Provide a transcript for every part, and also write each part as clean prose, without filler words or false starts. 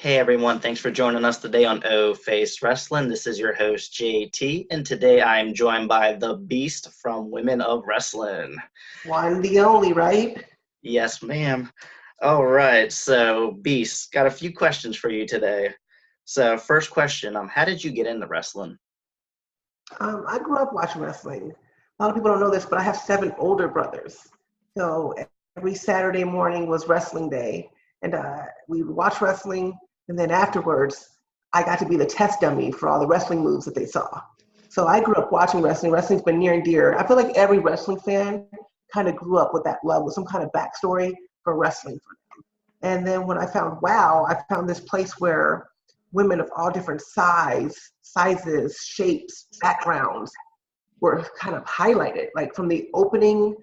Hey everyone, thanks for joining us today on O Face Wrestling. This is your host JT, and today I am joined by the Beast from Women of Wrestling. One, the only, right? Yes, ma'am. All right, so Beast, got a few questions for you today. So, first question, how did you get into wrestling? I grew up watching wrestling. A lot of people don't know this, but I have seven older brothers. So every Saturday morning was wrestling day, and we would watch wrestling, and then afterwards, I got to be the test dummy for all the wrestling moves that they saw. So I grew up watching wrestling. Wrestling's been near and dear. I feel like every wrestling fan kind of grew up with that love, with some kind of backstory for wrestling. And then when I found WoW, I found this place where women of all different sizes, shapes, backgrounds were kind of highlighted. Like from the opening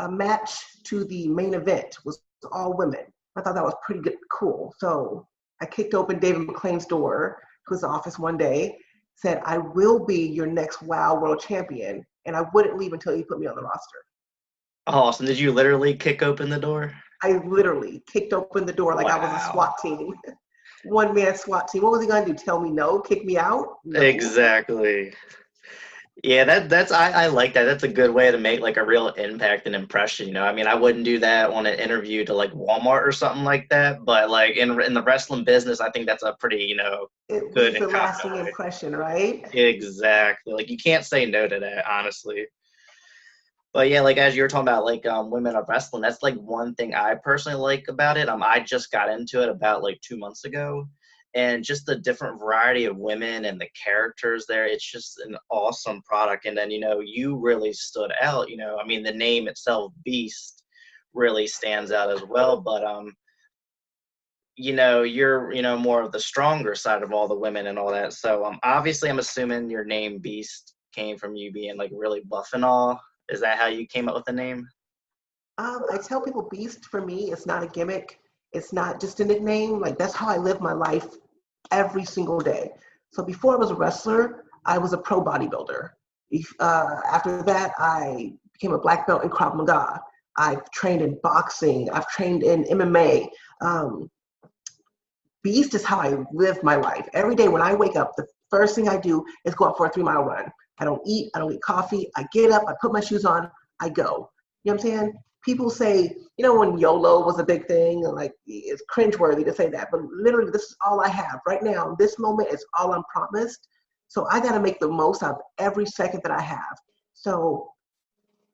match to the main event was all women. I thought that was pretty good, cool. So I kicked open David Mclane's door to his office one day, said, I will be your next WoW world champion. And I wouldn't leave until you put me on the roster. Awesome. Did you literally kick open the door? I literally kicked open the door like I was a Wow. SWAT team. One man SWAT team. What was he gonna do? Tell me no? Kick me out? No. Exactly. Yeah, I like that. That's a good way to make like a real impact and impression, I mean, I wouldn't do that on an interview to like Walmart or something like that, but like in the wrestling business, I think that's a pretty, It good leaves and a confident lasting way. impression, right? Exactly. Like you can't say no to that, honestly. But yeah, like as you were talking about like women of wrestling, that's like one thing I personally like about it. I just got into it about like 2 months ago, and just the different variety of women and the characters there, it's just an awesome product. And then you really stood out. I mean the name itself, Beast, really stands out as well. But you're more of the stronger side of all the women and all that. So obviously I'm assuming your name Beast came from you being like really buff and all. Is that how you came up with the name? I tell people Beast for me is not a gimmick. It's not just a nickname. Like that's how I live my life every single day. So before I was a wrestler, I was a pro bodybuilder. After that, I became a black belt in Krav Maga. I've trained in boxing. I've trained in MMA. Um, Beast is how I live my life. Every day when I wake up, the first thing I do is go out for a 3 mile run. I don't eat, I don't get coffee. I get up, I put my shoes on, I go. You know what I'm saying? People say, when YOLO was a big thing, like it's cringeworthy to say that, but literally this is all I have. Right now, this moment is all I'm promised. So I got to make the most out of every second that I have. So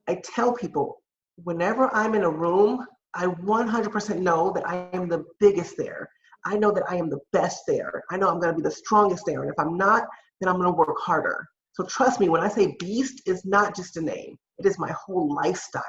I tell people, whenever I'm in a room, I 100% know that I am the biggest there. I know that I am the best there. I know I'm going to be the strongest there. And if I'm not, then I'm going to work harder. So trust me, when I say beast, is not just a name, it is my whole lifestyle.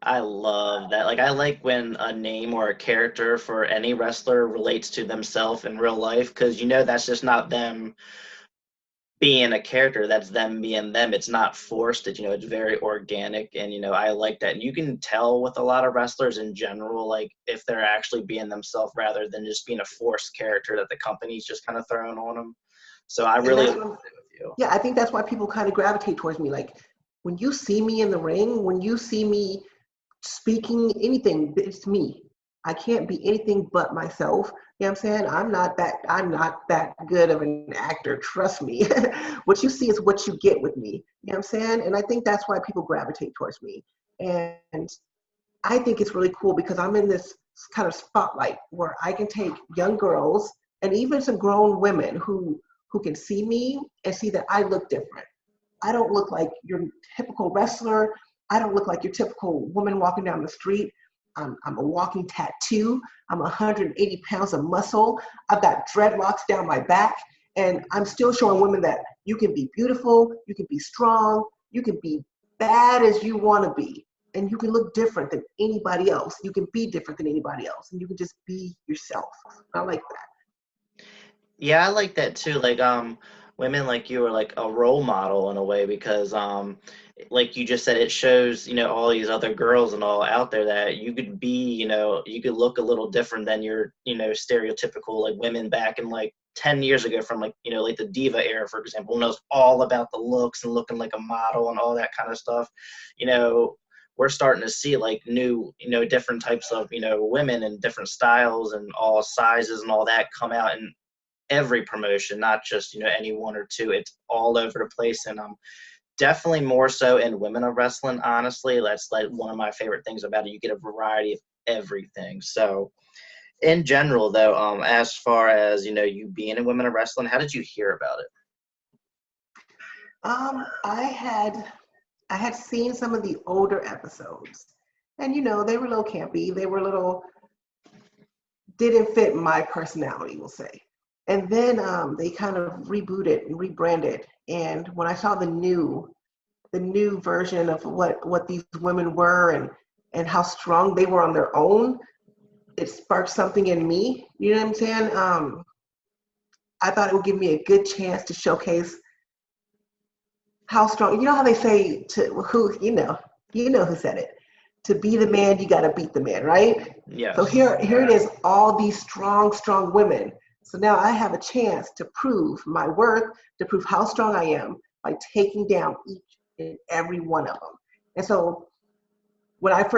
I love that. Like I like when a name or a character for any wrestler relates to themselves in real life, because that's just not them being a character, that's them being them. It's not forced. It's very organic, and I like that. And you can tell with a lot of wrestlers in general, like if they're actually being themselves rather than just being a forced character that the company's just kind of throwing on them. So I And really that's agree what I'm, with you. yeah, I think that's why people kind of gravitate towards me. Like when you see me in the ring, when you see me speaking anything, it's me. I can't be anything but myself. You know what I'm saying? I'm not that good of an actor, trust me. What you see is what you get with me. You know what I'm saying? And I think that's why people gravitate towards me. And I think it's really cool because I'm in this kind of spotlight where I can take young girls and even some grown women who can see me and see that I look different. I don't look like your typical wrestler. I don't look like your typical woman walking down the street. I'm a walking tattoo. I'm 180 pounds of muscle. I've got dreadlocks down my back. And I'm still showing women that you can be beautiful, you can be strong, you can be bad as you want to be. And you can look different than anybody else. You can be different than anybody else. And you can just be yourself. I like that. Yeah, I like that too. Like women like you are like a role model in a way, because like you just said, it shows, all these other girls and all out there that you could be, you could look a little different than your, stereotypical like women back in like 10 years ago, from like, like the diva era, for example, when it was all about the looks and looking like a model and all that kind of stuff. You know, we're starting to see like new, different types of, women and different styles and all sizes and all that come out in every promotion, not just, any one or two. It's all over the place. And definitely more so in women of wrestling, honestly. That's like one of my favorite things about it. You get a variety of everything. So in general though, as far as, you being in women of wrestling, how did you hear about it? I had seen some of the older episodes, and they were a little campy. They were a little didn't fit my personality, we'll say. And then they kind of rebooted and rebranded. And when I saw the new version of what these women were and how strong they were on their own, it sparked something in me. You know what I'm saying? I thought it would give me a good chance to showcase how strong. You know how they say to who who said it. To be the man, you got to beat the man, right? Yes. So here it is, all these strong women. So now I have a chance to prove my worth, to prove how strong I am by taking down each and every one of them. And so when I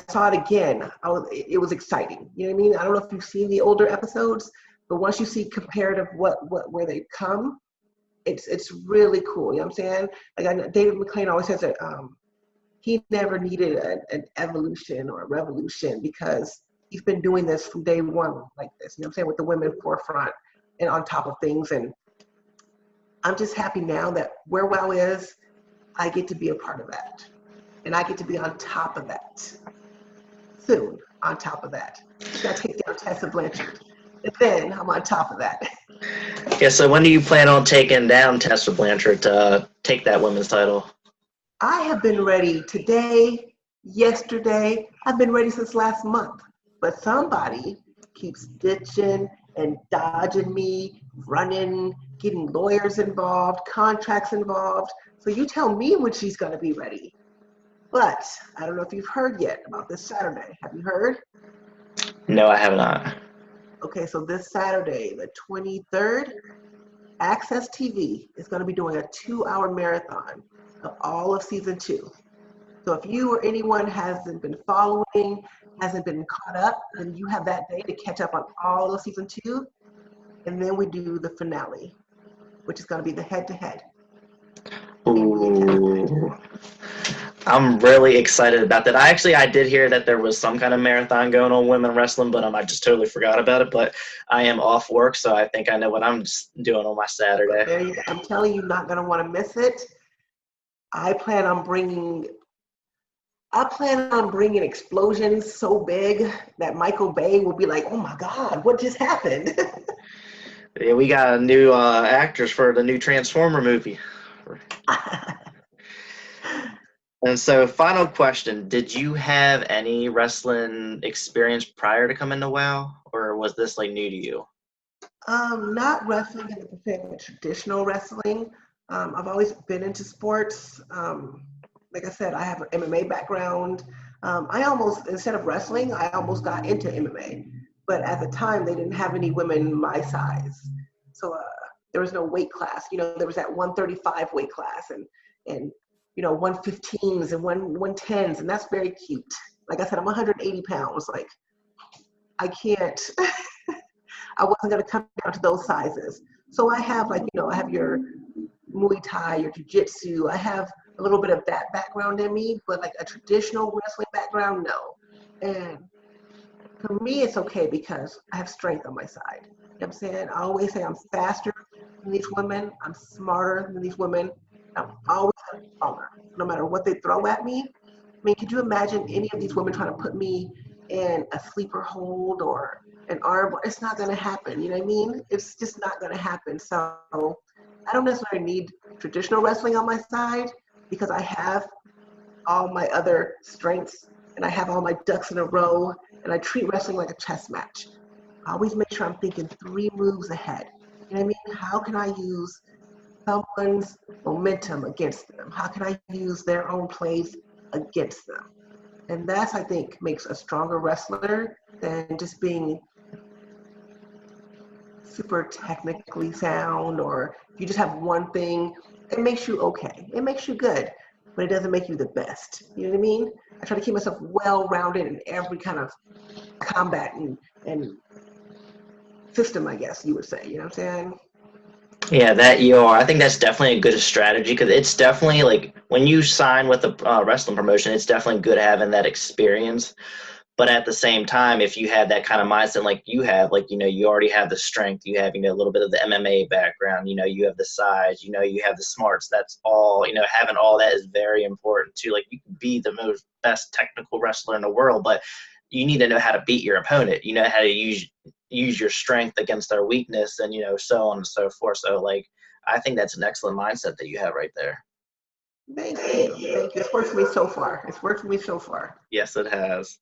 saw it again, it was exciting. You know what I mean? I don't know if you've seen the older episodes, but once you see comparative where they come, it's really cool. You know what I'm saying? Like David Mclane always says that he never needed an evolution or a revolution because he's been doing this from day one like this. You know what I'm saying? With the women forefront and on top of things. And I'm just happy now that where WoW is, I get to be a part of that. And I get to be on top of that. Soon, on top of that. I gotta take down Tessa Blanchard. And then I'm on top of that. Yeah, so when do you plan on taking down Tessa Blanchard to take that women's title? I have been ready today, yesterday. I've been ready since last month. But somebody keeps ditching and dodging me, running, getting lawyers involved, contracts involved. So you tell me when she's going to be ready. But I don't know if you've heard yet about this Saturday. Have you heard? No, I have not. Okay, so this Saturday, the 23rd, Access TV is going to be doing a 2-hour marathon of all of season 2. So if you or anyone hasn't been following, hasn't been caught up, then you have that day to catch up on all of season 2. And then we do the finale, which is going to be the head-to-head. Ooh. I'm really excited about that. I did hear that there was some kind of marathon going on women wrestling, but I just totally forgot about it. But I am off work, so I think I know what I'm doing on my Saturday. I'm telling you, not going to want to miss it. I plan on bringing explosions so big that Michael Bay will be like, "Oh my God, what just happened?" Yeah, we got a new actors for the new Transformer movie. And so, final question: did you have any wrestling experience prior to coming to WoW, or was this like new to you? Not wrestling in the sense of traditional wrestling. I've always been into sports. Like I said, I have an MMA background. Instead of wrestling, I almost got into MMA. But at the time, they didn't have any women my size. So there was no weight class. There was that 135 weight class and 115s and 110s, and that's very cute. Like I said, I'm 180 pounds. Like, I can't, I wasn't going to come down to those sizes. So I have I have your Muay Thai, your Jiu-Jitsu. I have a little bit of that background in me, but like a traditional wrestling background, no. And for me, it's okay because I have strength on my side. You know what I'm saying? I always say I'm faster than these women. I'm smarter than these women. I'm always stronger, no matter what they throw at me. I mean, could you imagine any of these women trying to put me in a sleeper hold or an arm? It's not going to happen. You know what I mean? It's just not going to happen. So I don't necessarily need traditional wrestling on my side because I have all my other strengths and I have all my ducks in a row, and I treat wrestling like a chess match. I always make sure I'm thinking 3 moves ahead. You know what I mean? How can I use someone's momentum against them? How can I use their own plays against them? And that's, I think, makes a stronger wrestler than just being super technically sound, or if you just have one thing, it makes you okay. It makes you good. but it doesn't make you the best. You know what I mean? I try to keep myself well-rounded in every kind of combat and system, I guess you would say. You know what I'm saying? Yeah, that you are. I think that's definitely a good strategy because it's definitely like when you sign with a wrestling promotion, it's definitely good having that experience. But at the same time, if you have that kind of mindset like you have, like, you already have the strength, you have, a little bit of the MMA background, you have the size, you have the smarts. That's all, having all that is very important too. Like, you can be the most best technical wrestler in the world, but you need to know how to beat your opponent. You know how to use your strength against their weakness, and so on and so forth. So, like, I think that's an excellent mindset that you have right there. Thank you. Thank you. It's worked for me so far. It's worked for me so far. Yes, it has.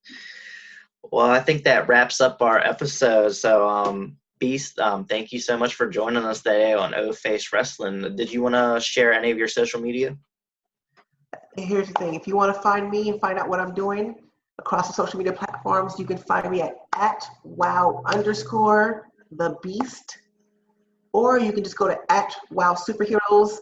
Well, I think that wraps up our episode. So, Beast, thank you so much for joining us today on O Face Wrestling. Did you want to share any of your social media? And here's the thing. If you want to find me and find out what I'm doing across the social media platforms, you can find me at wow_the beast. Or you can just go to @WowSuperheroes,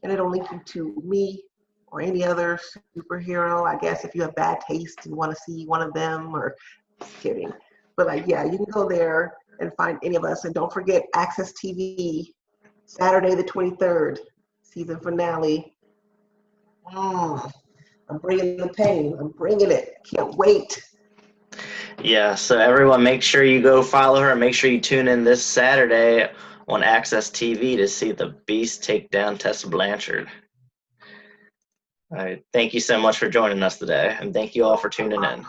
and it'll link you to me or any other superhero. I guess if you have bad taste and want to see one of them, or just kidding. But like, yeah, you can go there and find any of us. And don't forget Access TV, Saturday the 23rd, season finale. I'm bringing the pain. I'm bringing it. Can't wait. Yeah, so everyone, make sure you go follow her and make sure you tune in this Saturday on Access TV to see the Beast take down Tessa Blanchard. All right, thank you so much for joining us today, and thank you all for tuning in.